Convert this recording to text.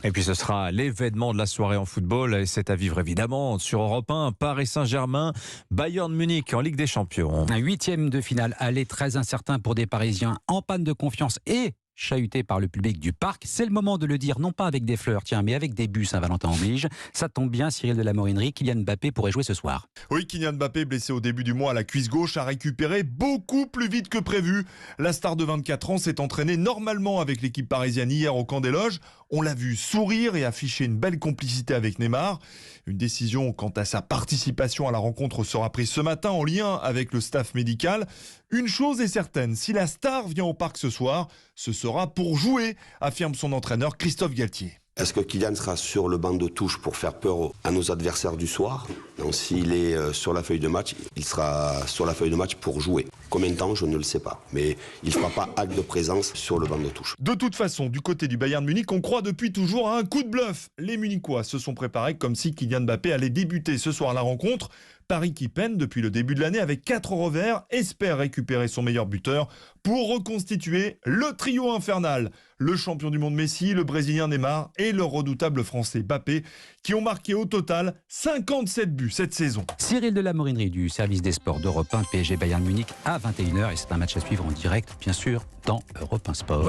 Et puis ce sera l'événement de la soirée en football et c'est à vivre évidemment sur Europe 1, Paris Saint-Germain, Bayern Munich en Ligue des Champions. Un huitième de finale aller très incertain pour des Parisiens en panne de confiance et chahutés par le public du Parc. C'est le moment de le dire, non pas avec des fleurs, tiens, mais avec des bus, Saint-Valentin oblige. Ça tombe bien, Cyril de la Morinerie, Kylian Mbappé pourrait jouer ce soir. Oui, Kylian Mbappé, blessé au début du mois à la cuisse gauche, a récupéré beaucoup plus vite que prévu. La star de 24 ans s'est entraînée normalement avec l'équipe parisienne hier au camp des loges. On l'a vu sourire et afficher une belle complicité avec Neymar. Une décision quant à sa participation à la rencontre sera prise ce matin en lien avec le staff médical. Une chose est certaine, si la star vient au Parc ce soir, ce sera pour jouer, affirme son entraîneur Christophe Galtier. Est-ce que Kylian sera sur le banc de touche pour faire peur à nos adversaires du soir? Donc s'il est sur la feuille de match, il sera sur la feuille de match pour jouer. Combien de temps, je ne le sais pas. Mais il ne fera pas acte de présence sur le banc de touche. De toute façon, du côté du Bayern Munich, on croit depuis toujours à un coup de bluff. Les Munichois se sont préparés comme si Kylian Mbappé allait débuter ce soir la rencontre. Paris qui peine depuis le début de l'année avec 4 revers, espère récupérer son meilleur buteur pour reconstituer le trio infernal. Le champion du monde Messi, le Brésilien Neymar et le redoutable Français Mbappé qui ont marqué au total 57 buts cette saison. Cyril de la Morinerie du service des sports d'Europe 1, PSG Bayern Munich à 21h et c'est un match à suivre en direct, bien sûr, dans Europe 1 Sport. Voilà.